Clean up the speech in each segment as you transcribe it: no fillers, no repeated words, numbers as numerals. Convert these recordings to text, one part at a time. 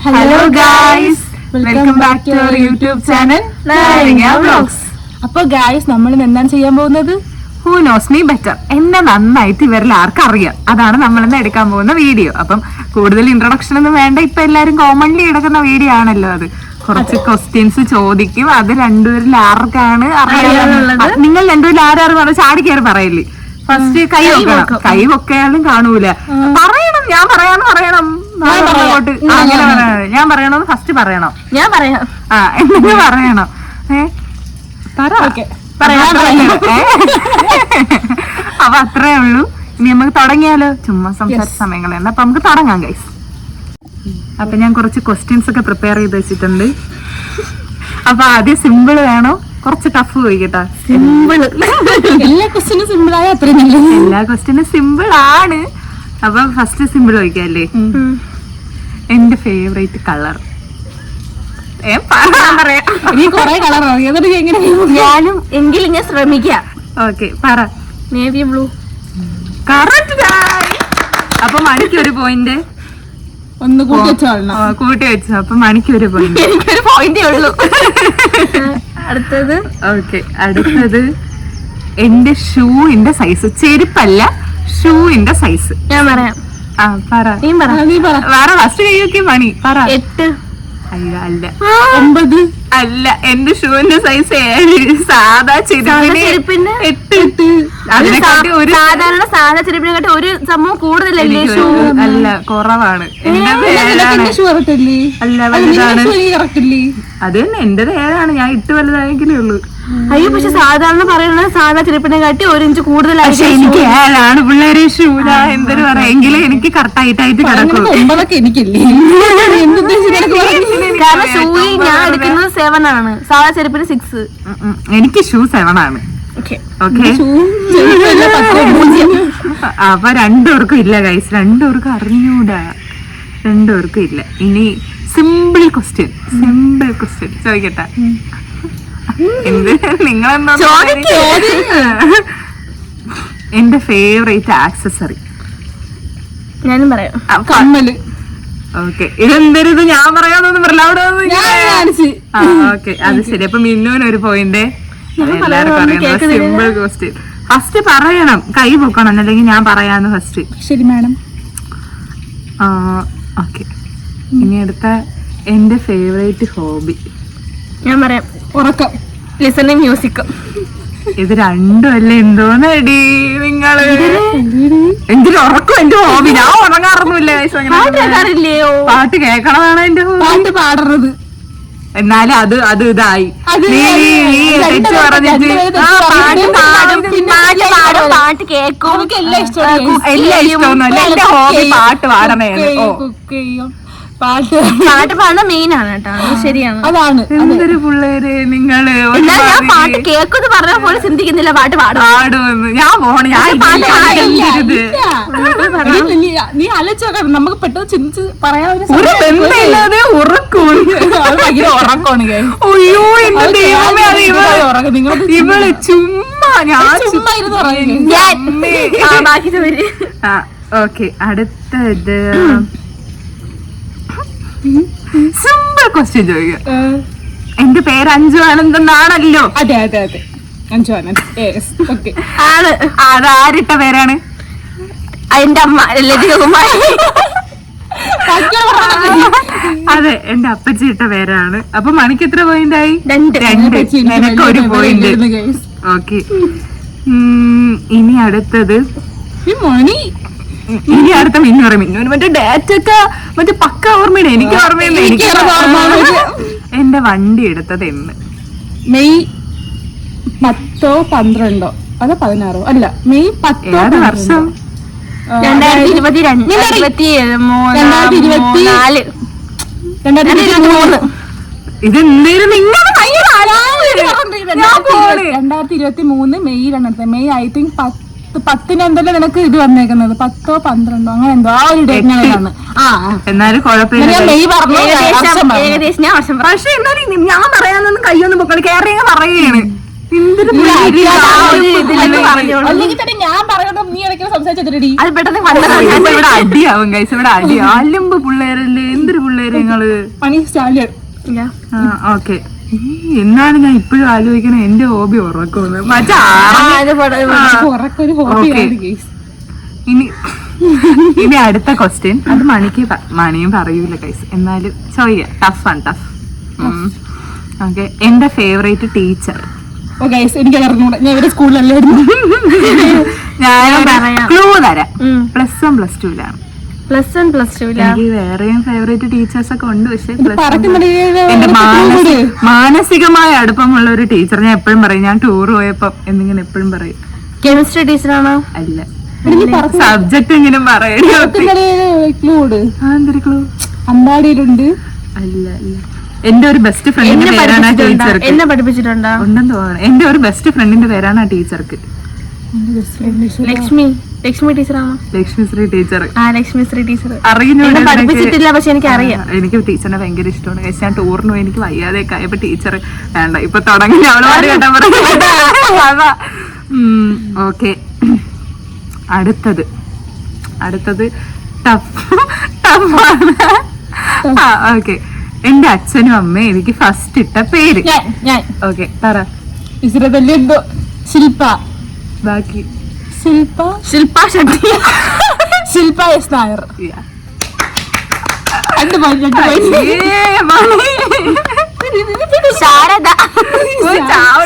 Hello guys, welcome back to our YouTube channel Naranga vlogs. അപ്പൊ guys, നമ്മൾ ഇന്ന് എന്താണ് ചെയ്യാൻ പോകുന്നത്? Who knows me better. എന്നെ നന്നായിട്ട് ഇവരിൽ ആർക്കും അറിയാം. അതാണ് നമ്മളിന്ന് എടുക്കാൻ പോകുന്ന വീഡിയോ. അപ്പം കൂടുതൽ ഇൻട്രൊഡക്ഷൻ ഒന്നും വേണ്ട, ഇപ്പൊ എല്ലാരും കോമൺലി എടുക്കുന്ന വീഡിയോ ആണല്ലോ അത്. കുറച്ച് ക്വസ്റ്റ്യൻസ് ചോദിക്കും, അത് രണ്ടുപേരിൽ ആർക്കാണ് അറിയാനുള്ളത്. നിങ്ങൾ രണ്ടുപേരിൽ ആരാറ് പറഞ്ഞ ചാടിക്കയറി പറയില്ലേ. ഫസ്റ്റ് കൈ വെക്കണം, കൈ പൊക്കയാലും കാണൂല. പറയണം, ഞാൻ പറയാന്ന് പറയണം. അങ്ങനെ പറയണം, ഞാൻ പറയണമെന്ന് ഫസ്റ്റ് പറയണം. ഞാൻ പറയാം. എന്തെങ്കിലും പറയണം. അപ്പൊ അത്രേ ഉള്ളൂ. ഇനി നമുക്ക് തുടങ്ങിയാലോ? ചുമ്മാ സംസാരിച്ച സമയങ്ങളാണ്. അപ്പൊ നമുക്ക് തുടങ്ങാം ഗൈസ്. അപ്പൊ ഞാൻ കുറച്ച് ക്വസ്റ്റ്യൻസ് ഒക്കെ പ്രിപ്പയർ ചെയ്ത് വെച്ചിട്ടുണ്ട്. അപ്പൊ ആദ്യം സിമ്പിൾ വേണോ കുറച്ച് ടഫ് ചോദിക്കട്ടാ? സിമ്പിള്. എല്ലാ ക്വസ്റ്റ്യനും സിമ്പിൾ ആയ അത്രയും നല്ലത്. എല്ലാ ക്വസ്റ്റ്യനും സിമ്പിൾ ആണ്. അപ്പൊ ഫസ്റ്റ് സിമ്പിൾ ചോദിക്കല്ലേ. എന്റെ ഫേവറേറ്റ് കളർ? നീ കൊറേ കളർ അറിയാതെ എങ്ങനെ? ഞാനും എങ്കിലും ഞാൻ ശ്രമിക്കാം. ഓക്കെ, പറ. Navy blue. കറക്റ്റ്. അപ്പൊ മണിക്കൊരു പോയിന്റ്. ഒന്ന് കൂട്ടി വെച്ചോളണം. കൂട്ടി വെച്ചു. അപ്പൊ മണിക്കൊരു പോയിന്റ്. എനിക്കൊരു പോയിന്റേ ഉള്ളൂ. അടുത്തത്. ഓക്കെ, അടുത്തത് എന്റെ ഷൂവിന്റെ സൈസ്. ചെരുപ്പല്ല, ഷൂവിന്റെ സൈസ്. ഞാൻ പറയാം. പറ. നീ പറ. വേറെ ഫസ്റ്റ് കൈയൊക്കെ മണി പറ. 8. അല്ല 9. അല്ല, എന്റെ ഷൂവിന്റെ സൈസ് 7. സാധാ ചെരുപ്പിന് 8. അതിനെക്കാട്ടി ഒരു സാധാരണ ചെരുപ്പിനെക്കാട്ടി ഒരു സംഭവം കൂടുതലല്ലേ ഷൂ? അല്ല, കുറവാണ്. ഷൂ കറക്റ്റല്ലേ? അല്ല, വലുതാണ്. കറക്റ്റല്ലേ? അത് തന്നെ, എന്റേത് 7ആണ്. ഞാൻ 8 വലുതായെങ്കിലേ ഉള്ളൂ. അയ്യോ, പക്ഷെ സാധാരണ പറയുന്നത് സാധാ ചെരുപ്പിനെക്കാട്ടി 1 ഇഞ്ച് കൂടുതലായിട്ട്. എനിക്ക് 7ആണ് പിള്ളേര് ഷൂ. ഞാൻ എന്തൊരു പറയാ, എങ്കിലും എനിക്ക് കറക്റ്റായിട്ട് കിടക്കും. 9 എനിക്കില്ലേ? കാരണം ഷൂയിൽ ഞാൻ എടുക്കുന്നത് 7 ആണ്, സാധാ ചെരുപ്പിന് 6. എനിക്ക് ഷൂ 7 ആണ്. ഓക്കെ, അപ്പൊ രണ്ടുപേർക്കും ഇല്ല ഗൈസ്. രണ്ടുപേർക്കും അറിഞ്ഞൂടാ, രണ്ടുപേർക്കും ഇല്ല. ഇനി സിമ്പിൾ ക്വസ്റ്റ്യൻ ചോദിക്കട്ടെ. എന്ത് നിങ്ങളെന്താ? എന്റെ ഫേവറേറ്റ് ആക്സസറി? ഞാനും പറയാം. കമ്മല്. ഓക്കെ, ഇതെന്തരുത് ഞാൻ പറയാന്നൊന്നും പറയില്ല. അവിടെ ഓക്കെ, അത് ശരി. അപ്പൊ മിന്നുവിന് ഒരു പോയിന്റ്. Simple question. ഫസ്റ്റ് പറയണം, കൈ പൊക്കണം, അല്ലെങ്കിൽ ഞാൻ പറയാന്ന് ഫസ്റ്റ്. ശരി മാഡം. ഓക്കെ, ഇനി അടുത്ത എന്റെ ഫേവറേറ്റ് ഹോബി? ഞാൻ പറയാം. ഉറക്കം. Listening music. ഇത് രണ്ടും അല്ലേ? എന്തോന്നടി നിങ്ങള്. എന്തിനും ഉറക്കും എന്റെ ഹോബി. ഞാൻ ഉറങ്ങാറൊന്നുമില്ല. പാട്ട് കേൾക്കണതാണ് എന്റെ ഹോബി. പാട്ട് പാടുന്നത്. എന്നാലും അത് ഇതായി. തെറ്റ് പറഞ്ഞിട്ട് പാട്ട് കേൾക്കും. എല്ലാം ഇഷ്ടമൊന്നുമല്ല. എന്റെ ഹോബി പാട്ട് പാടണേ. കുക്ക് ചെയ്യും. പാട്ട് പാടുന്ന മെയിൻ ആണ് കേട്ടോ. ശരിയാണ്. അതാണ്. എന്തൊരു പിള്ളേര് നിങ്ങള്. ഞാൻ പാട്ട് കേൾക്കുമെന്ന് പറഞ്ഞ പോലെ ചിന്തിക്കുന്നില്ല. പാട്ട് പാടുമെന്ന് ഞാൻ പോണ. നീ ആലോചിച്ചോക്കാം. നമുക്ക് പെട്ടെന്ന് ചിന്തിച്ച് പറയാതെ ഉറക്കും. ഉറക്കമാണ്. അയ്യോ എന്റെ ദൈവമേ, ഇവള് ചുമ്മാ. ഞാൻ ചുമ്മാ ഇരുന്ന് പറയുന്നു. ഓക്കെ, അടുത്തത് സിമ്പിൾ ക്വസ്റ്റ്യൻ ചോദിക്കുക. എന്റെ പേര് അഞ്ജു ആനന്ദൻ ആണല്ലോ. അതെ അതെ അതെ, അഞ്ജു ആനന്ദ്. ആണ്. അത് ആരിട്ട പേരാണ്? എന്റെ അമ്മ ലതികകുമാരി. അതെ, എന്റെ അപ്പച്ചി ഇട്ട പേരാണ്. അപ്പൊ മണിക്ക് എത്ര പോയിന്റ് ആയി? 2. നിനക്ക് ഒരു പോയിന്റ്. ഓക്കെ, ഇനി അടുത്തത് മണി. ഇനി അടുത്ത മിന്നു പറയും. മിന്നുവിന് മറ്റേ ഡേറ്റ് ഒക്കെ മറ്റേ പക്ക ഓർമ്മയില്ല. എനിക്ക് ഓർമ്മയില്ല. എന്റെ വണ്ടി എടുത്തത് എന്ന്? മെയ് 10, 12 അതോ 16? അല്ല, മെയ് 10 വർഷം. 2022. 2023. ഇതെന്തേലും നിങ്ങൾ 2023 മെയ് 2. മെയ് ഐ തിങ്ക് 10 എന്തല്ലോ നിനക്ക് ഇത് വന്നേക്കുന്നത്. 10, 12 അങ്ങനെ എന്തോ ആ ഒരു ഡേറ്റിനാണ്. എന്നാലും കുഴപ്പമില്ല. മെയ് പറഞ്ഞു. ഏകദേശം ഞാൻ വർഷം. പക്ഷെ എന്നാലും ഞാൻ പറയാനൊന്നും കയ്യൊന്നും പൊക്കളി കേറിയ പറയുകയാണ്. അല്ലെങ്കിൽ തന്നെ ഞാൻ പറയണം, നീ ഇടയ്ക്ക് സംസാരിച്ചെടി. അത് പെട്ടെന്ന് ഇവിടെ അടിയാവും ഗൈസ്, ഇവിടെ അടിയാവും. അല്ലുമ്പ് പിള്ളേരല്ലേ, എന്തൊരു പിള്ളേര് നിങ്ങള്. പണി സ്റ്റാൻഡേർഡ്. ഓക്കെ, എന്നാണ് ഞാൻ ഇപ്പോഴും ആലോചിക്കണേ എന്റെ ഹോബി ഉറക്കുന്നത്. ഉറക്കൊരു ഹോബിയാണ് ഗൈസ്. ഇനി അടുത്ത ക്വസ്റ്റ്യൻ, അത് മണിയും പറയൂല ഗൈസ്, എന്നാലും ചോദിക്കാം. ടഫ്. ഓക്കെ, എന്റെ ഫേവറേറ്റ് ടീച്ചർ. എനിക്ക് അറിഞ്ഞൂടാ, ഞാൻ ഇവിടെ സ്കൂളിലല്ലായിരുന്നു. ഞാൻ ക്ലൂ തരാം. +1 +2 +1 എനിക്ക് വേറെയും ഫേവറേറ്റ് ടീച്ചേഴ്സ് ഒക്കെ ഉണ്ട്, പക്ഷെ എന്റെ മാനസികമായ അടുപ്പമുള്ള ഒരു ടീച്ചർ. ഞാൻ എപ്പോഴും പറയും, ഞാൻ ടൂർ പോയപ്പോ എന്നിങ്ങനെ എപ്പോഴും പറയും. കെമിസ്ട്രി ടീച്ചറാണോ? അല്ല, സബ്ജക്ട് ഇങ്ങനെ പറയണ. ക്ലൂ അമ്പാടിയിലുണ്ട്. അല്ല, എന്റെ ഒരു ബെസ്റ്റ് ഫ്രണ്ടിന്റെ പേരാണ് ആ ടീച്ചർക്ക്. എന്നെ പഠിപ്പിച്ചിട്ടുണ്ടോ? ഉണ്ടെന്ന് തോന്നുന്നു. എന്റെ ഒരു ബെസ്റ്റ് ഫ്രണ്ടിന്റെ പേരാണ് ആ ടീച്ചർക്ക്. ലക്ഷ്മി ടീച്ചറാണോ? ലക്ഷ്മിശ്രീ ടീച്ചർ. ലക്ഷ്മിശ്രീ ടീച്ചർ അറിയുന്ന പഠിപ്പിച്ചിട്ടില്ല, പക്ഷെ എനിക്ക് അറിയാം. എനിക്ക് ടീച്ചറിനെ ഭയങ്കര ഇഷ്ടമാണ്. പക്ഷെ ഞാൻ ടൂറിന് പോയി എനിക്ക് വയ്യാതെയൊക്കെ ആയപ്പോ ടീച്ചർ വേണ്ട, ഇപ്പൊ തുടങ്ങി അവളോട് കേട്ടാ പറയാ. ഓക്കെ, അടുത്തത് ടഫാണ്. ഓക്കെ, എന്റെ അച്ഛനും അമ്മയും എനിക്ക് ഫസ്റ്റ് ഇട്ട പേര്. ഓക്കെ, പറ. എന്തോ ശില്പ. ബാക്കി ശില്പ ശെട്ടി. ശില്പ എസ് നായർ.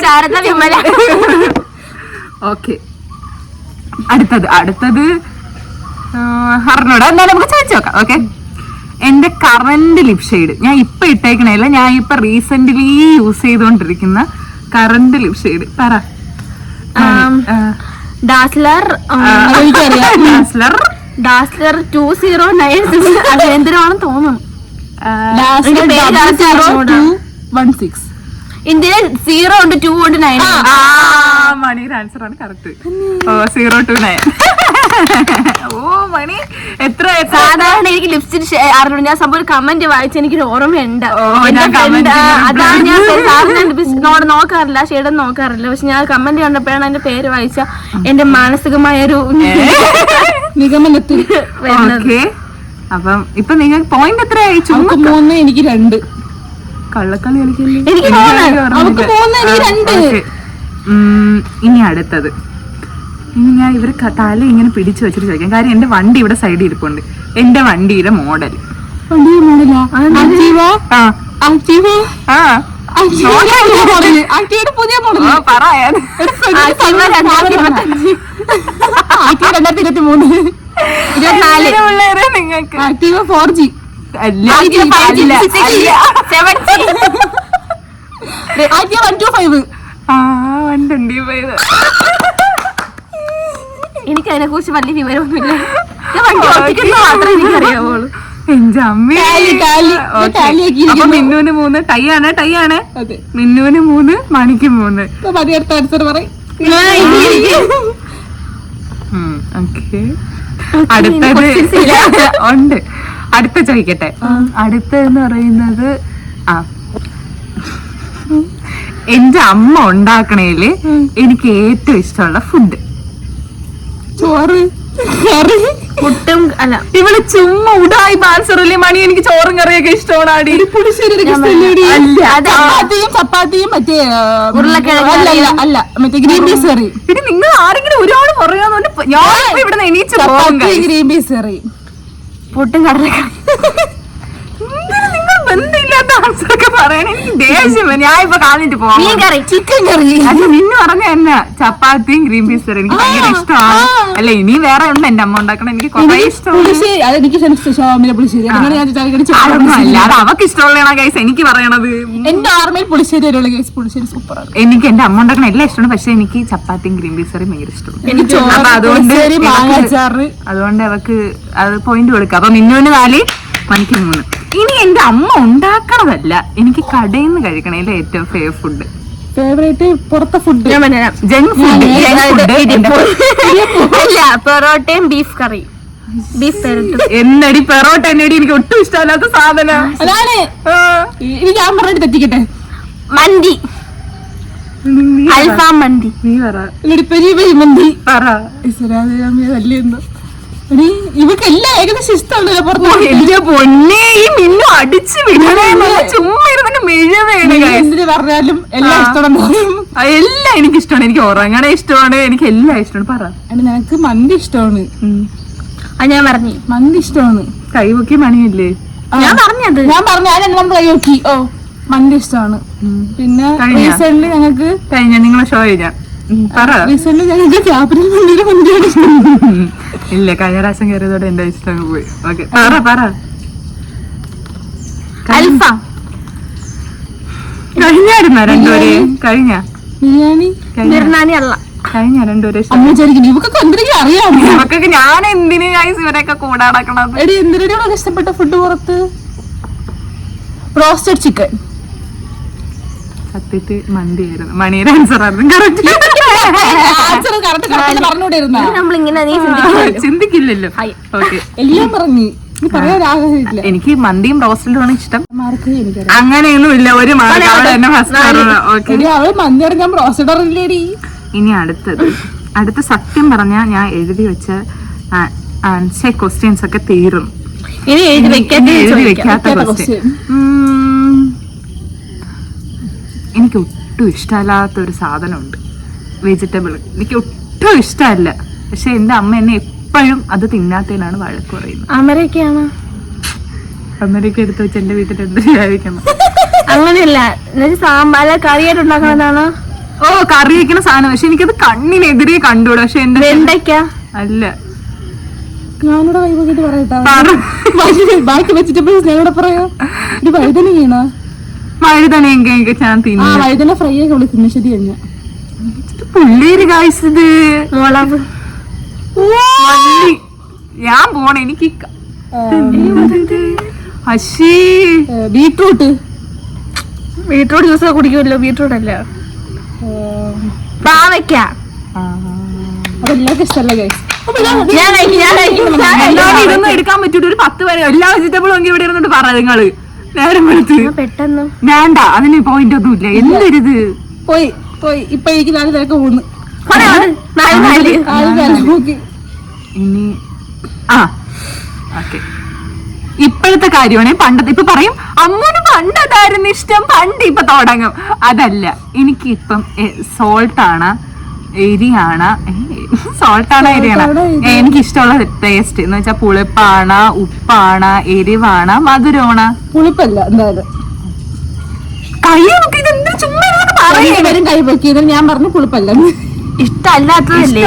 ശാരദ വിമല. ഓക്കെ, അടുത്തത് അറിഞ്ഞൂടാ, എന്നാലും നമുക്ക് ചോദിച്ചു നോക്കാം. ഓക്കെ, എന്റെ കറന്റ് ലിപ് ഷെയ്ഡ്, ഞാൻ ഇപ്പൊ ഇട്ടേക്കണല്ല, ഞാൻ ഇപ്പൊ റീസെന്റ്ലി യൂസ് ചെയ്തോണ്ടിരിക്കുന്ന കറന്റ് ലിപ് ഷെയ്ഡ്. പറ. ഡാസ്ലർ 2096. അത് എന്തിനാണെന്ന് തോന്നുന്നു. ഇന്ത്യയിൽ 0 ഉണ്ട്, 2 ഉണ്ട്, 9. മണിയുടെ ആൻസർ ആണ് കറക്റ്റ്. 029. ഓ മണി, എത്ര സാധാരണ എനിക്ക് ലിപ്സ്റ്റിക് അറിഞ്ഞു. ഞാൻ സംഭവം കമന്റ് വായിച്ച എനിക്കൊരു ഓർമ്മയുണ്ട്. അതാണ് ഞാൻ നോക്കാറില്ല, ഷെയ്ഡൊന്നും നോക്കാറില്ല. പക്ഷെ ഞാൻ കമന്റ് കണ്ടപ്പോഴാണ് എന്റെ പേര് വായിച്ച എന്റെ മാനസികമായ ഒരു നിഗമനത്തിൽ വരുന്നത്. അപ്പം ഇപ്പൊ നിങ്ങൾക്ക് പോയിന്റ് എത്രയായി? 3, എനിക്ക് 2. കള്ളക്കളി കളിക്കില്ലേ? എനിക്ക് 3, എനിക്ക് 2. ഇനി അടുത്തത്, ഇനി ഞാൻ ഇവര് തല ഇങ്ങനെ പിടിച്ചു വെച്ചിട്ട് ചോദിക്കാം. കാര്യം എന്റെ വണ്ടി ഇവിടെ സൈഡിൽ ഇരിപ്പുണ്ട്. എന്റെ വണ്ടിയുടെ മോഡൽ. പുതിയ മോഡൽ പറയാൻ 2023 പിള്ളേരെ നിങ്ങൾക്ക്. Activa 4G. അല്ല, 125. 125. എനിക്ക് അതിനെ കുറിച്ച് വലിയ വിവരമൊന്നുമില്ല. ഞാൻ വണ്ടി ഓടിക്കുന്ന മാത്രമേ എനിക്കറിയാവുള്ളൂ. എന്റെ അമ്മ. അപ്പൊ മിന്നുവിന് 3. ടൈ ആണ്. മിന്നുവിന് 3, മണിക്ക് 3. അടുത്ത ആൻസർ പറയും. ഓക്കെ, അടുത്തത് ഉണ്ട്. അടുത്ത ചോദിക്കട്ടെ. അടുത്തെന്ന് പറയുന്നത്, എന്റെ അമ്മ ഉണ്ടാക്കണേല് എനിക്ക് ഏറ്റവും ഇഷ്ടമുള്ള ഫുഡ്. ചോറ്, കറി, പുട്ടും. അല്ല, ഇവള് ചുമ്മാ ഉടായി ആൻസറല്ലേ മണി. എനിക്ക് ചോറും കറിയൊക്കെ ഇഷ്ടമാണ്. അടി ചപ്പാത്തിയും മറ്റേ ഉരുളക്കിഴങ്ങ്. അല്ല, മറ്റേ ഗ്രീൻ പീസ് കറി. പിന്നെ നിങ്ങൾ ആരെങ്കിലും ഒരാൾ പറയാന്നുണ്ട് ഞാൻ ഇവിടെ എണീച്ച് പോകും. ഗ്രീൻ പീസ് കറി, പുട്ടും കടലക്കറി. നിങ്ങൾ ബന്ധമില്ലാത്ത ആൻസറൊക്കെ പറയണേ. എനിക്ക് ദേഷ്യം. ഞാൻ ഇപ്പൊ കാണിട്ട് പോവാം. ചിക്കൻ കറി. അല്ല, നിന്നു പറഞ്ഞ എന്നാ ചപ്പാത്തിയും ഗ്രീൻ പീസ് കറി എനിക്ക് ഭയങ്കര ഇഷ്ടമാണ്. അല്ല, ഇനി വേറെ ഉണ്ട് എന്റെ അമ്മ ഉണ്ടാക്കണം. എനിക്ക് കുറെ ഇഷ്ടമാണ്. അതെനിക്ക് പുളിശ്ശേരി. അല്ലാതെ അവക്ക് ഇഷ്ടമുള്ള ഗൈസ് എനിക്ക് പറയണത്. എന്റെ ഓർമ്മയിൽ പുളിശ്ശേരി പുളിശ്ശേരി സൂപ്പറാണ്. എനിക്ക് എന്റെ അമ്മ ഉണ്ടാക്കണ എല്ലാം ഇഷ്ടമാണ്. പക്ഷെ എനിക്ക് ചപ്പാത്തിയും ഗ്രീൻ പീസ് കറി ഭയങ്കര ഇഷ്ടമാണ്. അതുകൊണ്ട് അവക്ക് അത് പോയിന്റ് കൊടുക്കാം. അപ്പൊ മിന്നുവിന് 4, മണിക്ക് 3. ഇനി എന്റെ അമ്മ ഉണ്ടാക്കണതല്ല, എനിക്ക് കടയിൽ നിന്ന് കഴിക്കണേലെ ഏറ്റവും ഫുഡ്. ഫേവറേറ്റ് പുറത്തെ ഫുഡ് ജങ്ക് ഫുഡ്. പൊറോട്ടയും ബീഫ് കറി. എന്നടി പെറോട്ട എന്നടി എനിക്ക് ഒട്ടും ഇഷ്ടമല്ലാത്ത സാധനം അതാണ്. ഞാൻ പറഞ്ഞിട്ട് തെറ്റിക്കട്ടെ. മന്തി. അൽഫാം മന്തി. നീ പറ. പെരി പെരി മന്തി. പറ. അല്ലേന്ന് ഇവക്ക് എല്ലാം ഏകദേശം ഇഷ്ടമുണ്ടല്ലോ പുറത്ത്. എന്റെ പൊന്നെ, ഈ മിന്നു അടിച്ച് വിടണേ, ചുമ്മാ ഇരുന്നിട്ട് മെഴുവേണ്. എന്തിന് പറഞ്ഞാലും എല്ലാം ഇഷ്ടമാണ്. എല്ലാം എനിക്ക് ഇഷ്ടമാണ്. എനിക്ക് ഉറങ്ങണേ ഇഷ്ടമാണ്, എനിക്ക് എല്ലാം ഇഷ്ടമാണ്. പറ. നിനക്ക് മന്തി ഇഷ്ടമാണ്. ഞാൻ പറഞ്ഞു മന്തി ഇഷ്ടമാണ്. കൈവക്കി മണിയില്ലേ? ഞാൻ പറഞ്ഞത് ഞാൻ പറഞ്ഞു ആ രണ്ടെണ്ണം കൈ നോക്കി. ഓ മന്തി ഇഷ്ടമാണ്. പിന്നെ റീസെന്റ് ഞങ്ങൾക്ക് കഴിഞ്ഞ നിങ്ങളെ ഷോ കഴിഞ്ഞാ പറ. റീസെന്റ് ഞങ്ങൾക്ക് ക്യാപിറ്റൽ മന്തിയുടെ മന്തിയാണ് ഇഷ്ടം. ഇല്ല, കഴിഞ്ഞ പ്രാവശ്യം കയറിയതോടെ എന്റെ ഇഷ്ടം പോയി. ഓക്കെ, പറ പറ. അൽഫാം കഴിഞ്ഞായിരുന്ന രണ്ടുപേരെ? കഴിഞ്ഞ ബിരിയാണി ബിരിയാണി അല്ല, കഴിഞ്ഞ രണ്ടുപേരെ അമ്മ വിചാരിക്കുന്നു ഇവക്കൊക്കെ എന്തിനൊക്കെ അറിയാമോ. നമുക്കൊക്കെ ഞാൻ എന്തിനു ഇവരൊക്കെ കൂടാടക്കണത്? എടി എന്തിനോട് ഇഷ്ടപ്പെട്ട ഫുഡ് പുറത്ത്? Roasted chicken. സത്യത്തിൽ മന്തിയായിരുന്നു. മണിയുടെ ആൻസർ ആയിരുന്നു കറക്റ്റ്. പറഞ്ഞുകൂടെയിരുന്ന നമ്മളിങ്ങനെ നീ ചിന്തിക്കില്ലല്ലോ. ഓക്കെ, എല്ലാം പറഞ്ഞു. പറയാൻ ആഗ്രഹമില്ല. എനിക്ക് മന്തിയും റോസ്റ്റലും ആണ് ഇഷ്ടം. മാർക്ക് എനിക്കറിയാം. അങ്ങനെയൊന്നും ഇല്ല, ഒരു മാർക്ക് അവിടെ തന്നെ ഫസ്റ്റ്. ഓക്കെ, അവള് മന്തി അറിയാൻ റോസ്റ്റഡ് അറിയില്ലേടി. ഇനി അടുത്ത സത്യം പറഞ്ഞാൽ ഞാൻ എഴുതി വെച്ച ക്വസ്റ്റ്യൻസ് ഒക്കെ തീർന്നു. ഇനി എഴുതി വെക്കാത്ത ക്വസ്റ്റ്യൻ. എനിക്ക് ഒട്ടും ഇഷ്ടമല്ലാത്ത ഒരു സാധനമുണ്ട്, വെജിറ്റബിൾ. എനിക്ക് ഒട്ടും ഇഷ്ടമല്ല, പക്ഷെ എന്റെ അമ്മ എന്നെ എപ്പോഴും അത് തിന്നാത്തതിനാണ് വഴക്ക് പറയുന്നത്. അമരക്കാണ്. അമ്മയൊക്കെ എടുത്ത് വെച്ച് എന്റെ വീട്ടിൽ എന്ത് വിചാരിക്കണം? അങ്ങനെയല്ല, സാമ്പാർ കറിയായിട്ട് ഉണ്ടാക്കുന്നതാണ്. ഓ, കറി വയ്ക്കുന്ന സാധനം, പക്ഷെ എനിക്കത് കണ്ണിനെതിരെ കണ്ടുകൂടാ. പക്ഷെ എന്റെ വെണ്ടയ്ക്ക അല്ല. ഞാനിവിടെ കൈ നോക്കിട്ട് പറയട്ടെ. ബാക്കി വെജിറ്റബിൾസ് ഞാനിവിടെ പറയാം. ഒരു വഴുതനയാണ്. വഴുതനയൊക്കെ ഞാൻ തിന്നു. വഴുതന ഫ്രൈ ഒക്കെ വിളിക്കുന്നു. ശരി കഴിഞ്ഞ പുള്ളേര് കായ്ച്ചത് മുളക്. ഞാൻ പോണ എനിക്ക് ബീട്രൂട്ട്. ബീട്രൂട്ട് ജ്യൂസ് കുടിക്കുമല്ലോ. ബീട്രൂട്ട് അല്ല, പാവയ്ക്ക. അതെല്ലാവർക്കും ഇഷ്ടമല്ല ഗൈസ്. ഇതൊന്നും എടുക്കാൻ പറ്റൂല. ഒരു 10 പേര് എല്ലാ വെജിറ്റബിളും എങ്കിൽ ഇവിടെ ഇരുന്നിട്ട് പറ നിങ്ങള്. നേരം എടുത്ത് പെട്ടെന്ന് വേണ്ട, അതിന് പോയിന്റ് ഒന്നും ഇല്ല. എന്തൊരിത് പോയി ഇപ്പൊ എനിക്ക് 4 തിരക്ക് പോകുന്നു. ഇനി ഓക്കെ, ഇപ്പോഴത്തെ കാര്യമാണ്. പണ്ടത്തെ ഇപ്പൊ പറയും അമ്മൂന് പണ്ട് അതായിരുന്നു ഇഷ്ടം, പണ്ട് ഇപ്പൊ തുടങ്ങും. അതല്ല, എനിക്കിപ്പം സോൾട്ടാണ്, എരിയാണ്. സോൾട്ടാണ്, എരിയാണ് എനിക്ക് ഇഷ്ടമുള്ള ടേസ്റ്റ്. എന്ന് വെച്ചാൽ പുളിപ്പാണ്, ഉപ്പാണ്, എരിവാണ്, മധുരമാണ്. പുളിപ്പല്ല എന്തായാലും. കൈ നോക്കി ഇതെന്താ ചുമ്മാ വരും കൈ പൊക്കിയത്. ഞാൻ പറഞ്ഞു പുളിപ്പല്ല. ഇഷ്ടമല്ലാത്തതല്ലേ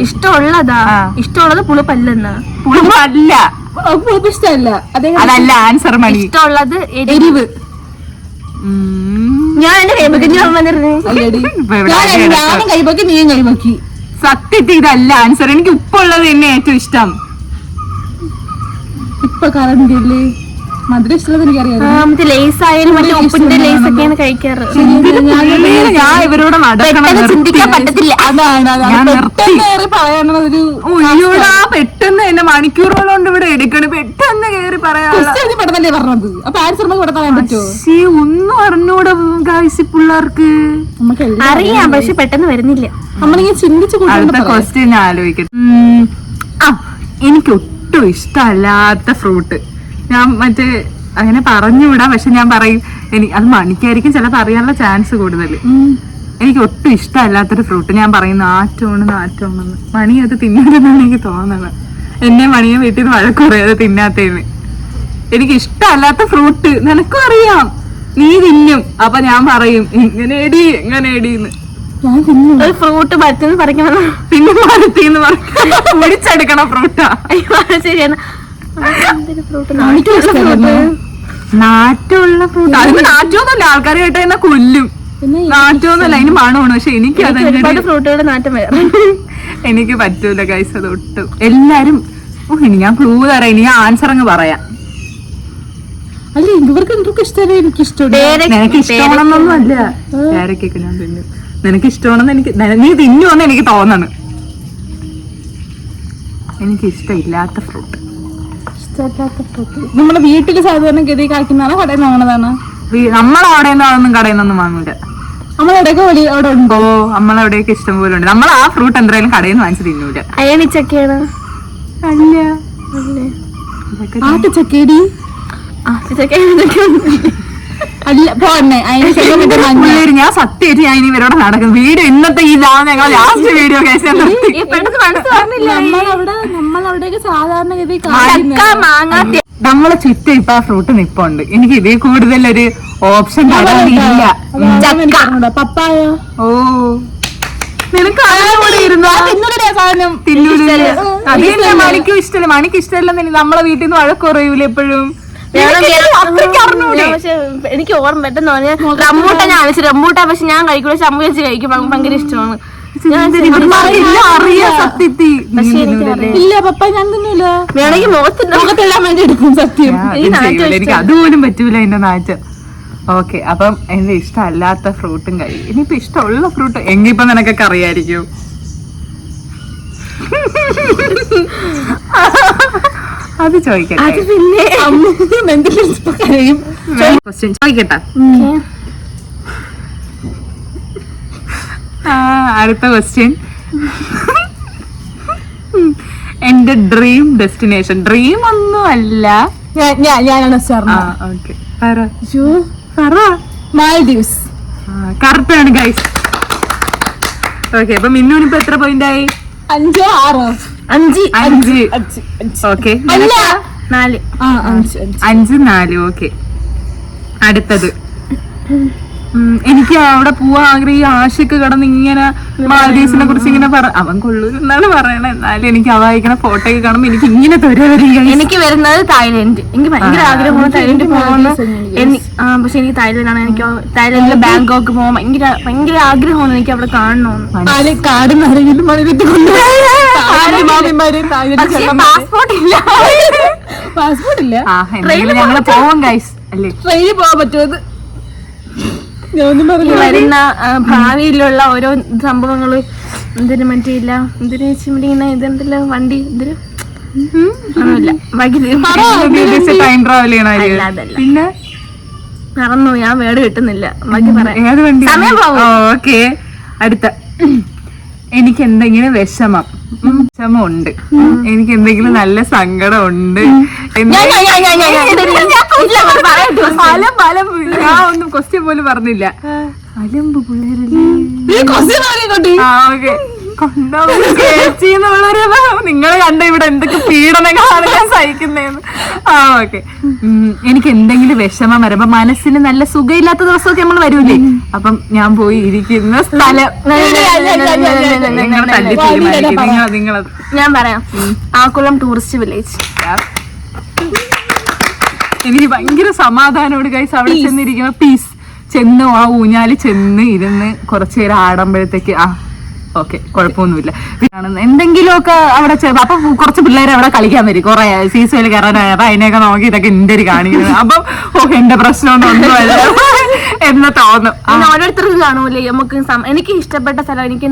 ഇഷ്ടമുള്ളതാ. ഇഷ്ടമുള്ളത് പുളിപ്പല്ലെന്ന്. പുളിപ്പല്ല, പുളിപ്പ് ഇഷ്ടമല്ല. അതല്ല ആൻസർ. മണി ഇഷ്ടമുള്ളത് എരിവ്. ഞാൻ എന്റെ കൈപ്പൊക്കി ഞാനും കൈപ്പൊക്കി നീയും കൈപ്പൊക്കി. സത്യത്തിൽ ഇതല്ല ആൻസർ. എനിക്ക് ഉപ്പുള്ളത് തന്നെ ഏറ്റവും ഇഷ്ടം. ഇപ്പൊ കറണ്ട് ഇല്ലേ? മധുരം ഇഷ്ടമുള്ളത് എനിക്കറിയാം. മറ്റേ ലേസ് ആയാലും മറ്റേ ഉപ്പിന്റെ ലേസ് ഒക്കെയാണ് കഴിക്കാറ്. ഞാൻ ഇവരോട് ചിന്തിക്കാൻ പറ്റത്തില്ല. പെട്ടെന്ന് എന്നെ മണിക്കൂറുകൾ കൊണ്ട് ഇവിടെ എടുക്കണ്. പെട്ടെന്ന് കേറി പറയാനല്ലേ പറഞ്ഞത്. അപ്പൊ ആൻസർ പറയാൻ പറ്റുമോ? ഒന്നും അറിഞ്ഞൂടെ ഗായ്സ് പിള്ളേർക്ക്. അറിയാം, പക്ഷെ പെട്ടെന്ന് വരുന്നില്ല. നമ്മളിങ്ങനെ ചിന്തിച്ചു. അടുത്ത ക്വസ്റ്റ്യൻ ആലോചിക്കട്ടെ. എനിക്ക് ഒട്ടും ഇഷ്ടമല്ലാത്ത ഫ്രൂട്ട്. ഞാൻ മറ്റേ അങ്ങനെ പറഞ്ഞുകൂടാ, പക്ഷെ ഞാൻ പറയും. അത് മണിക്കായിരിക്കും ചിലപ്പോൾ അറിയാനുള്ള ചാൻസ് കൂടുതൽ. എനിക്ക് ഒട്ടും ഇഷ്ടമല്ലാത്തൊരു ഫ്രൂട്ട് ഞാൻ പറയും നാറ്റോണെന്ന്. മണി അത് തിന്നാതെന്നാണ് എനിക്ക് തോന്നുന്നത്. എന്നെ മണിയെ വീട്ടിൽ നിന്ന് വഴക്ക് പറയാതെ തിന്നാത്തേന്ന്. എനിക്ക് ഇഷ്ടമല്ലാത്ത ഫ്രൂട്ട് നിനക്കും അറിയാം, നീ തിന്നും. അപ്പൊ ഞാൻ പറയും ഇങ്ങനെ എടീന്ന്. ഒരു ഫ്രൂട്ട് മരത്തിന്ന് പറിക്കണം, പിന്നെ മരത്തിന്ന് പിടിച്ചെടുക്കണം ഫ്രൂട്ടാ. ശരിയാണ്. നാറ്റമുള്ള ഫ്രൂട്ട്. അതിന് നാറ്റമൊന്നുമല്ല, ആൾക്കാർ കേട്ട കൊല്ലും. നാറ്റമൊന്നുമല്ല, അതിന് മണമാണ്. പക്ഷെ എനിക്ക് ഒരുപാട് ഫ്രൂട്ടുകളുടെ നാറ്റം വേറെ. എനിക്ക് പറ്റൂല ഗൈസ്, അത് ഒട്ടും. എല്ലാരും ഇനി ഞാൻ ക്ലൂ തരാം, ഇനി ഞാൻ ആൻസർ അങ്ങ് പറയാം. അല്ല ഇവർക്ക് എന്തൊക്കെ ഇഷ്ടമല്ല. എനിക്ക് ഇഷ്ടമാണ്. നിനക്ക് ഇഷ്ടമാണെന്നൊന്നും അല്ല. പേരക്കൊക്കെ ഞാൻ തിന്നും. നിനക്ക് ഇഷ്ടമാണെന്ന് എനിക്ക്, നീ തിന്നുവെന്ന് എനിക്ക് തോന്നണ്. എനിക്ക് ഇഷ്ടമില്ലാത്ത ഫ്രൂട്ട്. നമ്മുടെ വീട്ടില് സാധാരണ ഗതി കായ്ക്കുന്നതാണോ കടയിൽ നിന്ന് വാങ്ങുന്നതാണോ? നമ്മളവിടെ അതൊന്നും കടയിൽ നിന്നൊന്നും വാങ്ങൂല. നമ്മളെവിടെയൊക്കെ വെളി അവിടെ ഉണ്ട്. ഓ നമ്മളവിടെയൊക്കെ ഇഷ്ടം പോലെ ഉണ്ട്. നമ്മൾ ആ ഫ്രൂട്ട് എന്തായാലും കടയിൽ നിന്ന് വാങ്ങിച്ച് തിന്നൂല. അയണിച്ചക്കയാണ്. അല്ല ആട്ടുചക്കേടി അല്ല പോന്നെ പിള്ളേര് ഞാൻ സത്യമായിട്ട് ഞാൻ ഇനി ഇവരോട് നടക്കും വീഡിയോ ഇന്നത്തെ ഇതാണ് ഞങ്ങൾ ലാസ്റ്റ് വീഡിയോ നമ്മളവിടെയൊക്കെ സാധാരണഗതി നമ്മളെ ചുറ്റും ഇപ്പൊ ആ ഫ്രൂട്ട് നിപ്പുണ്ട്. എനിക്ക് ഇതിൽ കൂടുതൽ ഒരു ഓപ്ഷൻ ഇല്ല. പപ്പായ. ഓ നിനക്ക് സാധനം തിന്നൂലേ? അതല്ല മണിക്കും ഇഷ്ടമല്ല. മണിക്ക് ഇഷ്ടമല്ലെന്ന് നമ്മളെ വീട്ടിൽ നിന്ന് വഴക്ക് കുറയൂല എപ്പോഴും. പക്ഷെ എനിക്ക് ഓർമ്മ പെട്ടെന്ന് പറഞ്ഞാൽ റംബൂട്ടാൻ ഞാൻ വെച്ചു. റംബൂട്ടാൻ പക്ഷെ ഞാൻ കഴിക്കൂല, ചമ്മ വെച്ച് കഴിക്കും, ഭയങ്കര ഇഷ്ടമാണ്. ഇല്ല പപ്പ ഞാൻ തിന്നൂല. വേണമെങ്കിൽ മുഖത്തെല്ലാം വേണ്ടി എടുക്കും. സത്യം എനിക്ക് അതുപോലും പറ്റൂല എന്റെ നാറ്റം. ഓക്കെ, അപ്പം എന്റെ ഇഷ്ടമല്ലാത്ത ഫ്രൂട്ടും കഴിയും. ഇനിയിപ്പൊ ഇഷ്ടമുള്ള ഫ്രൂട്ട് എങ്കിപ്പോ നിനക്കൊക്കെ അറിയായിരിക്കും. അത് ചോദിക്കട്ടെ. അത് പിന്നെ ക്വസ്റ്റ്യൻ ചോദിക്കട്ടെ. അടുത്ത ക്വസ്റ്റ്യൻ. എന്റെ ഡ്രീം ഡെസ്റ്റിനേഷൻ. ഡ്രീം ഒന്നും അല്ല. ഞാനാണ് ഓക്കെ മാൽഡീവ്സ്. കറക്റ്റ് ആണ് ഗൈസ്. ഓക്കെ, അപ്പൊ മിന്നുനിപ്പോ എത്ര പോയിന്റ് ആയി? 5 6 5. ഓക്കെ, 4. 5 4. ഓക്കെ, അടുത്തത്. എനിക്ക് അവിടെ പോവാൻ ആഗ്രഹം. ആശയ്ക്ക് കിടന്ന് ഇങ്ങനെ മാൽഡീവ്സിനെ കുറിച്ച് ഇങ്ങനെ അവൻ കൊള്ളൂരെന്നാണ് പറയണത്. എന്നാലും എനിക്ക് അവ അയക്കണ ഫോട്ടോ ഒക്കെ കാണുമ്പോ എനിക്ക് ഇങ്ങനെ എനിക്ക് വരുന്നത് തായ്ലൻഡ്. എനിക്ക് ഭയങ്കര ആഗ്രഹമാണ് തായ്ലൻഡ് പോകുന്നത്. പക്ഷെ എനിക്ക് തായ്ലൻഡാണ്. എനിക്ക് തായ്ലൻഡിലെ ബാങ്കോക്ക് പോകാൻ ഭയങ്കര ആഗ്രഹമാണ്. എനിക്ക് അവിടെ കാണണമെന്ന്. പാസ്പോർട്ട് ഇല്ല. പാസ്പോർട്ട് ഇല്ല. ഞങ്ങള് പോവാം ഗൈസ്. അല്ലേ ട്രെയിനിൽ പോകാൻ പറ്റുമത്? വരുന്ന ഭാവിയിലുള്ള ഓരോ സംഭവങ്ങള് എന്തിനു മറ്റില്ല. എന്തിനു വെച്ചിങ്ങനെ ഇതെന്തല്ലോ വണ്ടി എന്തിനു ടൈം ട്രാവൽ പിന്നെ മറന്നു. ഞാൻ വേട് കിട്ടുന്നില്ല. ബാക്കി പറയാം. സമയം പോകും. ഓക്കെ, അടുത്ത. എനിക്ക് എന്തെങ്കിലും വിഷമമുണ്ട്. എനിക്ക് എന്തെങ്കിലും നല്ല സങ്കടം ഉണ്ട്. ഞാൻ ഒന്നും ക്വസ്റ്റ്യൻ പോലും പറഞ്ഞില്ല. അലമ്പ് പിള്ളേരല്ലേ. ചേച്ചി എന്നുള്ളൊരു നിങ്ങളെ കണ്ട ഇവിടെ എന്തൊക്കെ പീഡനങ്ങളാണ് ഞാൻ സഹിക്കുന്നതെന്ന്. ഓക്കെ, എനിക്ക് എന്തെങ്കിലും വിഷമം വരുമ്പോ മനസ്സിന് നല്ല സുഖമില്ലാത്ത ദിവസമൊക്കെ നമ്മൾ വരൂലേ, അപ്പം ഞാൻ പോയി ഇരിക്കുന്ന സ്ഥലം നിങ്ങളത്. ഞാൻ പറയാം, ആക്കുളം ടൂറിസ്റ്റ് വില്ലേജ്. എനിക്ക് ഭയങ്കര സമാധാനോട് ഗൈസ് അവിടെ ചെന്നിരിക്കുന്ന പീസ്. ചെന്ന് ആ ഊഞ്ഞാല് ചെന്ന് ഇരുന്ന് കുറച്ചു നേരം ആടുമ്പോഴത്തേക്ക് ഓക്കെ കുഴപ്പമൊന്നുമില്ല. എന്തെങ്കിലുമൊക്കെ അവിടെ അപ്പൊ കുറച്ച് പിള്ളേരെ അവിടെ കളിക്കാൻ വരും. കുറെ സീസോയിൽ കയറാനായ അതിനെയൊക്കെ നോക്കി ഇതൊക്കെ ഇന്ത്യയിൽ കാണിക്കുന്നത്. അപ്പം എന്റെ പ്രശ്നമൊന്നും അല്ല എന്ന് തോന്നും. ഓരോരുത്തർക്ക് കാണൂലേ നമുക്ക്. എനിക്ക് ഇഷ്ടപ്പെട്ട സ്ഥലം എനിക്ക്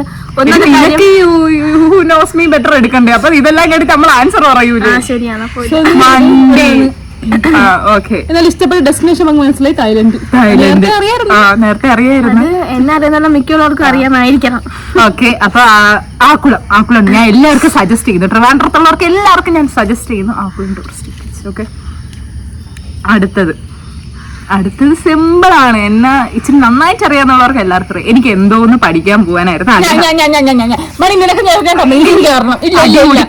ബെറ്റർ എടുക്കണ്ടേ. അപ്പൊ ഇതെല്ലാം കേട്ടിട്ട് നമ്മൾ ആൻസർ പറയൂലേ. ശരിയാണ്. എന്നാൽ ഇഷ്ടപ്പെട്ട ഡെസ്റ്റിനേഷൻ നമുക്ക് മനസ്സിലായി തായ്ലൻഡ്. നേരത്തെ അറിയായിരുന്നു. എന്നെ അറിയുന്ന മിക്കുള്ളവർക്കും അറിയാമായിരിക്കണം. ഓക്കെ, അപ്പൊ ആക്കുളം ഞാൻ എല്ലാവർക്കും സജസ്റ്റ് ചെയ്യുന്നു. ട്രിവാൻഡ്രത്തുള്ളവർക്ക് എല്ലാവർക്കും ഞാൻ സജസ്റ്റ് ചെയ്യുന്നു ആക്കുളം ടൂറിസ്റ്റ് പ്ലേസ്. ഓക്കെ, അടുത്തത് സിമ്പിൾ ആണ്. എന്നാ ഇച്ചിരി നന്നായിട്ട് അറിയാന്നുള്ളവർക്ക് എല്ലാവർക്കും അറിയാം. എനിക്ക് എന്തോന്ന് പഠിക്കാൻ പോവാനായിരുന്നു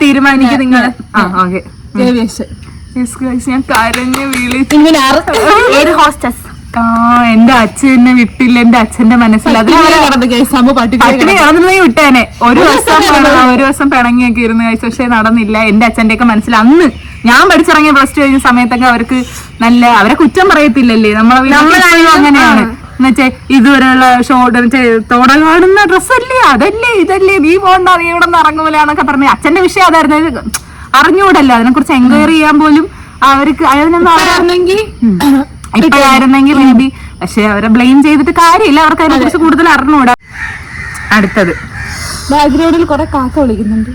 തീരുമാനിക്കും നിങ്ങൾ. ഓക്കെ, ഞാൻ കരഞ്ഞ് വിളിച്ചു. എന്റെ അച്ഛൻ എന്നെ വിട്ടില്ല. എന്റെ അച്ഛന്റെ മനസ്സിൽ പട്ടിണി നടന്നേ വിട്ടേനെ. ഒരു ദിവസം പിണങ്ങിയൊക്കെ ഇരുന്ന് കഴിച്ചു. പക്ഷെ നടന്നില്ല. എന്റെ അച്ഛന്റെ ഒക്കെ മനസ്സിൽ അന്ന് ഞാൻ പഠിച്ചിറങ്ങിയ പ്ലസ് 2 കഴിഞ്ഞ സമയത്തൊക്കെ അവർക്ക് നല്ല അവരെ കുറ്റം പറയത്തില്ലല്ലേ. നമ്മളെ അങ്ങനെയാണ് എന്നുവെച്ചാ ഇതുവരെയുള്ള തോടെ കാണുന്ന ഡ്രസ്സല്ലേ, അതല്ലേ ഇതല്ലേ, നീ പോണ്ട, നീ ഇവിടെ നിന്ന് ഇറങ്ങൂല എന്നൊക്കെ പറഞ്ഞു. അച്ഛന്റെ വിഷയം അതായിരുന്നു. അറിഞ്ഞൂടല്ലോ അതിനെ കുറിച്ച് എൻക്വയറി ചെയ്യാൻ പോലും അവർക്ക് ഇപ്പോഴായിരുന്നെങ്കിൽ മേ ബി. പക്ഷെ അവരെ ബ്ലെയിം ചെയ്തിട്ട് കാര്യമില്ല. അവർക്ക് അതിനെ കുറിച്ച് കൂടുതൽ അറിഞ്ഞൂടാ. അടുത്തത് ബാക്ക്ഗ്രൗണ്ടിൽ കുറെ കാക്ക വിളിക്കുന്നുണ്ട്.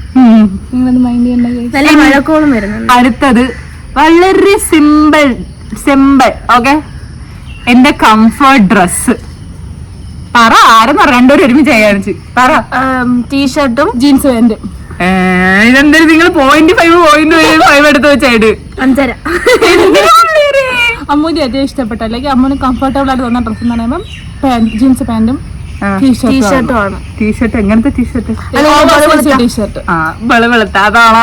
മഴക്കോളും വരുന്നുണ്ട്. അടുത്തത് വളരെ സിമ്പിൾ. ഓക്കെ, എന്റെ കംഫർട്ട് ഡ്രസ്. പറ ആരെന്ന് രണ്ടുപേരും ഒരുമിച്ച് കാണിച്ച് പറ. ടീഷർട്ടും ജീൻസ് പാന്റും. ഇതെന്തായാലും നിങ്ങൾ 0.5 എടുത്ത് വെച്ചായിട്ട് 5.5. അമ്മൂന് ഏറ്റവും ഇഷ്ടപ്പെട്ട അല്ലെങ്കിൽ അമ്മൂന് കംഫർട്ടബിൾ ആയിട്ട് തോന്നുന്ന ഡ്രസ്സ് എന്ന് പറയുമ്പോൾ ജീൻസ് പാന്റും ടീഷർട്ടും ആണ്. ടീഷർട്ട് എങ്ങനത്തെ ടീഷർട്ട്? ടീഷർട്ട്. ആ വെളുത്ത അതാണോ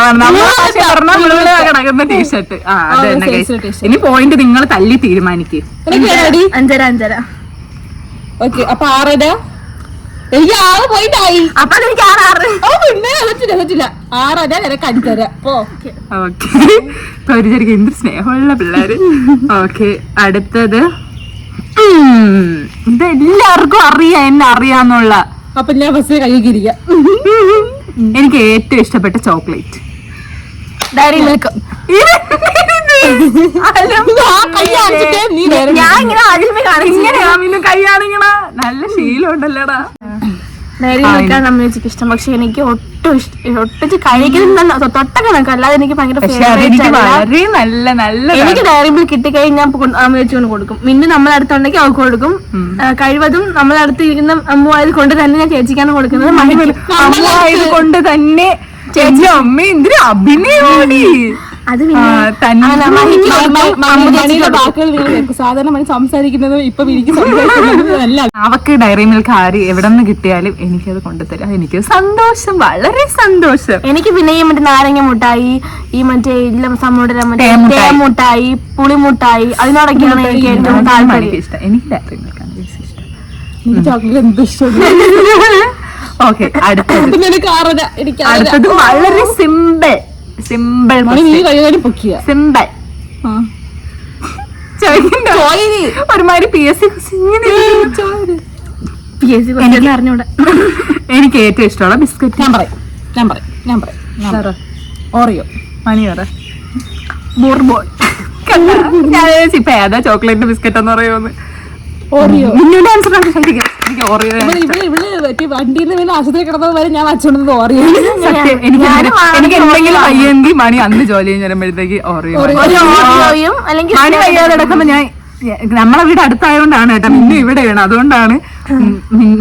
കിടക്കുന്ന ടീഷർട്ട്. ആ അത് തന്നെ guys. ഇനി പോയിന്റ് നിങ്ങൾ തല്ലി തീരുമാനിക്ക്. 5.5. ഓക്കെ അപ്പൊ 6.5. എനിക്ക് 6 പോയിന്റ് ആയി. അപ്പൊ എനിക്ക് 6. പിന്നെ പറ്റില്ല 6.5 നിനക്ക് 5.5. ഓക്കെ പരിചരിക്കും എന്തൊരു സ്നേഹമുള്ള പിള്ളേര്. ഓക്കെ അടുത്തത് ഇതെല്ലാവർക്കും അറിയാം, എന്നെ അറിയാന്നുള്ള. അപ്പൊ ഞാൻ ബസ്സിൽ കൈകിരിക്കാം. എനിക്ക് ഏറ്റവും ഇഷ്ടപ്പെട്ട ചോക്ലേറ്റ് ഡയറി മിൽക്ക്. ഞാൻ ഇങ്ങനെ ആദ്യമേ കാണിച്ചു കൈയാണിങ്ങണ നല്ല ശീലം ഉണ്ടല്ലോടാ. ഡയറി മിൽക്കാണ് അമ്മച്ചിക്ക് ഇഷ്ടം. പക്ഷെ എനിക്ക് ഒട്ടിച്ച് കഴിക്കുന്ന തൊട്ടൊക്കെ നിൽക്കും, അല്ലാതെ എനിക്ക് ഭയങ്കര വളരെ നല്ല നല്ല എനിക്ക് ഡയറി മിൽക്ക് കിട്ടിക്കഴിഞ്ഞാൽ അമ്മച്ചി കൊണ്ട് കൊടുക്കും. പിന്നെ നമ്മളെ അടുത്തുണ്ടെങ്കിൽ അവൾക്ക് കൊടുക്കും. കഴിവതും നമ്മളെ അടുത്ത് ഇരിക്കുന്ന അമ്മുവായത് കൊണ്ട് തന്നെ ഞാൻ ചേച്ചിക്കാണ് കൊടുക്കുന്നത്. അമ്മുവായത് കൊണ്ട് തന്നെ ചേച്ചി അമ്മ എന്തിനു അഭിനയോടി. അത് സാധാരണ സംസാരിക്കുന്നത് ഇപ്പൊ എനിക്ക് അവക്ക് ഡയറി മിൽക്ക് ആര് എവിടെ നിന്ന് കിട്ടിയാലും എനിക്കത് കൊണ്ടുതരാം. എനിക്ക് സന്തോഷം, വളരെ സന്തോഷം. എനിക്ക് പിന്നെ ഈ മറ്റേ നാരങ്ങ മുട്ടായി, ഈ മറ്റേ മുട്ടായി, പുളിമുട്ടായി, അതിനോടൊക്കെയാണ് എനിക്ക് ഏറ്റവും താല്പര്യം. ഇഷ്ടം എനിക്ക് ഡയറി മിൽക്കാണ് ഇഷ്ടം. എനിക്ക് ചോക്ലേറ്റ് എന്ത് ഇഷ്ടം. ഓക്കെ അടുത്തത് വളരെ സിമ്പിൾ സിമ്പിൾ സിമ്പിൾ ഒരുമാതിരി PSC അറിഞ്ഞൂടെ. എനിക്ക് ഏറ്റവും ഇഷ്ടമുള്ള ബിസ്ക്കറ്റ് ഞാൻ പറയാം ഓറിയോ. മണി പറ. ബോർബോൺ. ഞാൻ ഇപ്പൊ ഏതാ ചോക്ലേറ്റ് ബിസ്ക്കറ്റ് എന്ന് പറയുമെന്ന്. ഓറിയോ. എനിക്ക് ഓറിയോ വണ്ടിയിൽ നിന്ന് ആശുപത്രി കിടന്നത് വരെ ഞാൻ വച്ചോണ്ടത് ഓറിയോ. എനിക്ക് എന്തെങ്കിലും വയ്യെങ്കിൽ മണി അന്ന് ജോലി കഴിഞ്ഞ് വരുമ്പോഴത്തേക്ക് ഓറിയോ. മണി വയ്യാതെ കിടക്കുമ്പോ ഞാൻ നമ്മളെ വീട് അടുത്തായതുകൊണ്ടാണ് കേട്ടോ, മിന്നു ഇവിടെയാണ്, അതുകൊണ്ടാണ്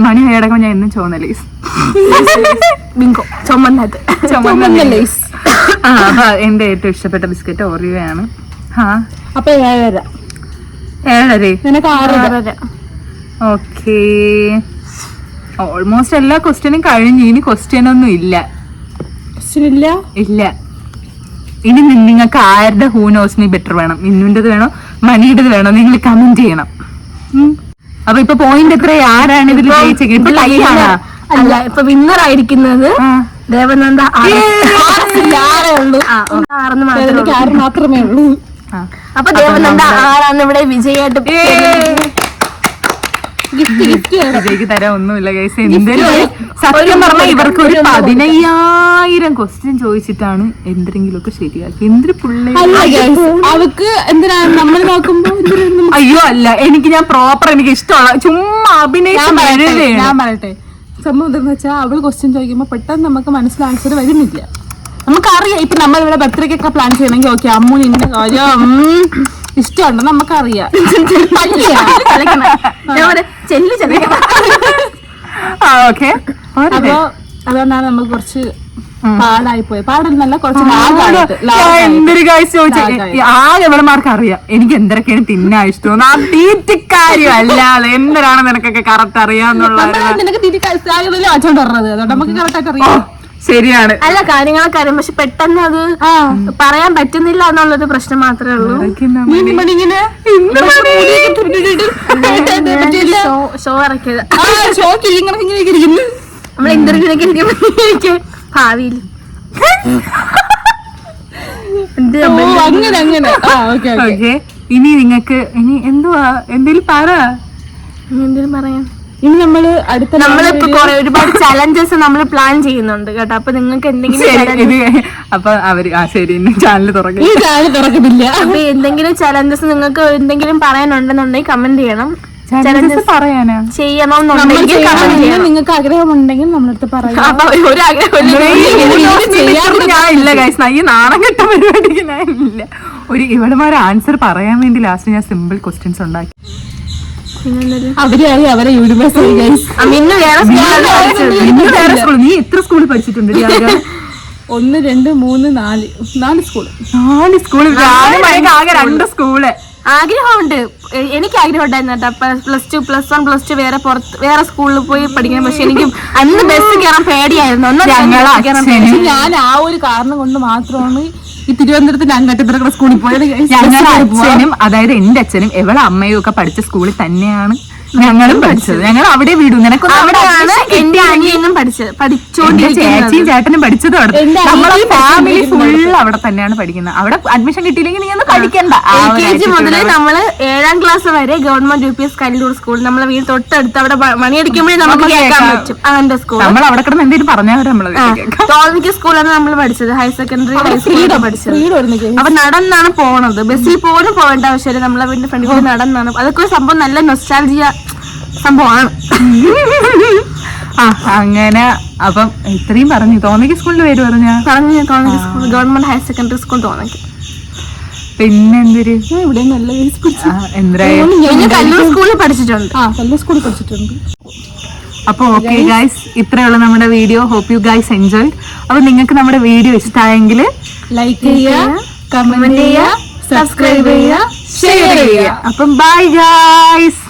മണി വയ്യാതെ കിടക്കുമ്പോ ഞാൻ എന്നും ചോന്നല്ലേ അപ്പൊ എന്റെ ഏറ്റവും ഇഷ്ടപ്പെട്ട ബിസ്ക്കറ്റ് ഓറിയോ ആണ്. അപ്പൊ 7.5. 7.5 നിനക്ക് 6.5. ഓക്കെ ഓൾമോസ്റ്റ് എല്ലാ ക്വസ്റ്റ്യനും കഴിഞ്ഞു. ഇനി ക്വസ്റ്റ്യൻ ഒന്നും ഇല്ല. ഇല്ല ഇനി നിങ്ങൾക്ക് ആരുടെ ഹൂ നോസിന് ബെറ്റർ വേണം, മിന്നുൻ്റെത് വേണോ മണിയുടേത് വേണോ, നിങ്ങൾ കമന്റ് ചെയ്യണം. അപ്പൊ ഇപ്പൊ പോയിന്റ് എത്ര, ആരാണ് ഇതിൽ ജയിച്ചത്? അല്ല ഇപ്പൊ വിന്നർ ആയിരിക്കുന്നത് ദേവനന്ദ. 6 മാത്രമേ ഉള്ളൂ. അപ്പൊ ദേവനന്ദ 6 ഇവിടെ വിജയായിട്ട് വിജയ്ക്ക് തരാൻ ഒന്നുമില്ല ഗൈസ്. എന്തെങ്കിലും സത്യം പറഞ്ഞാൽ ഇവർക്ക് ഒരു 15,000 ക്വസ്റ്റ്യൻ ചോദിച്ചിട്ടാണ് എന്തെങ്കിലും ഒക്കെ ശരിയാക്കി. എന്തൊരു പിള്ളേർ അവക്ക് എന്തിനാണ് നമ്മൾ നോക്കുമ്പോ. അയ്യോ അല്ല, ഞാൻ പ്രോപ്പർ എനിക്ക് ഇഷ്ടമുള്ള ചുമ്മാ അഭിനയിച്ച് ഞാൻ പറയട്ടെ സംഭവം എന്താന്ന് വെച്ചാൽ അവള് ക്വസ്റ്റ്യൻ ചോദിക്കുമ്പോ പെട്ടെന്ന് നമുക്ക് മനസ്സിൽ ആൻസർ വരുന്നില്ല. നമുക്കറിയാം. ഇപ്പൊ നമ്മൾ ഇവിടെ ബർത്ത്ഡേക്കൊക്കെ പ്ലാൻ ചെയ്യണമെങ്കിൽ ഓക്കെ അമ്മൂന് ഇന്ന കാര്യം ഇഷ്ടമുണ്ടെന്ന് നമുക്കറിയാം. അപ്പൊ അതുകൊണ്ടാണ് നമുക്ക് കുറച്ച് പാടായി പോയത്. പാടല്ല കുറച്ച് എന്തൊരു കാഴ്ച ചോദിച്ചാൽ ആകെ എവിടെമാർക്ക് അറിയാം എനിക്ക് എന്തൊക്കെയാണ് തിന്നാൻ ഇഷ്ടം. ആ തീറ്റക്കാര്യം അല്ലാതെ എന്തിനാണ് നിനക്കൊക്കെ കറക്റ്റ് അറിയാന്നുള്ളത്. നിനക്ക് തീറ്റ പറഞ്ഞത് അതുകൊണ്ട് നമുക്ക് കറക്റ്റ് ആയിട്ട് അറിയാം. ശരിയാണ്. അല്ല കാര്യങ്ങളൊക്കെ അറിയാം, പക്ഷെ പെട്ടെന്ന് അത് പറയാൻ പറ്റുന്നില്ല എന്നുള്ളൊരു പ്രശ്നം മാത്രമേ ഉള്ളൂ. ഷോ ഇറക്കിയത് നമ്മൾ ഇന്റർവ്യൂവിനൊക്കെ ഭാവിയിൽ ഇനി നിങ്ങൾക്ക് ഇനി എന്തുവാ എന്തേലും പറയാം. ഇനി നമ്മളിപ്പോ ഒരുപാട് ചലഞ്ചസ് നമ്മൾ പ്ലാൻ ചെയ്യുന്നുണ്ട് കേട്ടോ. അപ്പൊ നിങ്ങൾക്ക് എന്തെങ്കിലും അപ്പൊ അവര് ശരി ചാനൽ തുറക്കുന്നില്ല. അപ്പൊ എന്തെങ്കിലും ചലഞ്ചസ് നിങ്ങൾക്ക് എന്തെങ്കിലും പറയാനുണ്ടെന്നുണ്ടെങ്കിൽ കമന്റ് ചെയ്യണം. പറയാനാ ചെയ്യണമെന്നുണ്ടെങ്കിൽ നിങ്ങൾക്ക് ആഗ്രഹമുണ്ടെങ്കിൽ നമ്മളടുത്ത് പറയാം. ഞാനില്ല ഗൈസ്, ഈ നാണം കെട്ട പരിപാടിക്ക് ഞാനില്ല. ഇവിടെമാരെ ആൻസർ പറയാൻ വേണ്ടി ലാസ്റ്റ് ഞാൻ സിമ്പിൾ ക്വസ്റ്റ്യൻസ് ഉണ്ടാക്കി. അവരെയാണ് അവരെ യൂണിവേഴ്സിറ്റി ഗൈസ്. മിന്നു വേറെ സ്കൂളിലാണ് പഠിച്ചത്. ഇന്ന് വേറെ സ്കൂൾ. നീ എത്ര സ്കൂളിൽ പഠിച്ചിട്ടുണ്ട്? 1, 2, 3, 4 സ്കൂൾ. 4 സ്കൂളിൽ. ആകെ 2 സ്കൂള്. ആഗ്രഹമുണ്ട്, എനിക്ക് ആഗ്രഹം ഉണ്ടായിരുന്നു കേട്ടോ. +2, +1, +2 വേറെ സ്കൂളിൽ പോയി പഠിക്കണം. പക്ഷെ എനിക്ക് അന്ന് ബസ് കയറാൻ പേടിയായിരുന്നു. ഞാൻ ആ ഒരു കാരണം കൊണ്ട് മാത്രമാണ് ഈ തിരുവനന്തപുരത്ത് അങ്ങാട്ടിത്ര സ്കൂളിൽ പോയത്. ഞങ്ങളുടെ അച്ഛനും, അതായത് എന്റെ അച്ഛനും എവളെ അമ്മയും ഒക്കെ പഠിച്ച സ്കൂളിൽ തന്നെയാണ് ഞങ്ങളും പഠിച്ചത്. ഞങ്ങൾ അവിടെ വീടും. നിനക്കൊന്നും അവിടെയാണ് എന്റെ അനിയനും പഠിച്ചോണ്ടിരിക്കുന്നത്. ചേച്ചിയും ചേട്ടനും പഠിച്ചത് അവിടെ. നമ്മളെ ഫാമിലി ഫുള്ള് അവിടെ തന്നെയാണ് പഠിക്കുന്നത്. അവിടെ അഡ്മിഷൻ കിട്ടിയില്ലെങ്കിൽ നീ ഒന്ന് പഠിക്കണ്ട. LKG മുതൽ നമ്മള് 7ാം ക്ലാസ് വരെ ഗവൺമെന്റ് UPS കല്ലൂർ സ്കൂൾ. നമ്മളെ വീട് തൊട്ടടുത്ത്. അവിടെ മണിയടിക്കുമ്പോഴേ നമുക്ക് കേൾക്കാൻ പറ്റും. അങ്ങനത്തെ സ്കൂൾ. നമ്മൾ അവിടെ കിടന്ന് എന്തെങ്കിലും പറഞ്ഞാൽ നമ്മള് തോന്നിക്ക് സ്കൂളാണ് നമ്മൾ പഠിച്ചത്. ഹയർ സെക്കൻഡറി ഹൈസ്കൂളിൽ പഠിച്ചത്. അപ്പൊ നടന്നാണ് പോണത്. ബസ്സിൽ പോലും പോകേണ്ട ആവശ്യമില്ല. നമ്മളെ വീടിന്റെ ഫ്രണ്ടിൽ നടന്നാണ്. അതൊക്കെ ഒരു സംഭവം, നല്ല നൊസ്റ്റാൾജിയ സംഭവമാണ്. അങ്ങനെ അപ്പം ഇത്രയും പറഞ്ഞു. തോന്നിക്ക് സ്കൂളിന്റെ പേര് പറഞ്ഞു തോന്നിക്ക് school, government higher secondary school തോന്നിക്ക്. പിന്നെ എന്തൊരു ഇവിടെ നല്ല എന്തായാലും കല്ലൂർ സ്കൂളിൽ പഠിച്ചിട്ടുണ്ട്. കല്ലൂർ സ്കൂളിൽ പഠിച്ചിട്ടുണ്ട്. അപ്പൊ ഓക്കെ ഗൈസ്, ഇത്രയുള്ള നമ്മുടെ video. Hope you guys enjoy. അപ്പൊ നിങ്ങൾക്ക് നമ്മുടെ വീഡിയോ ഇഷ്ടമായെങ്കിൽ ലൈക്ക് ചെയ്യുക, കമന്റ് ചെയ്യുക, സബ്സ്ക്രൈബ് ചെയ്യുക, ഷെയർ ചെയ്യുക. അപ്പം ബൈ ഗൈസ്.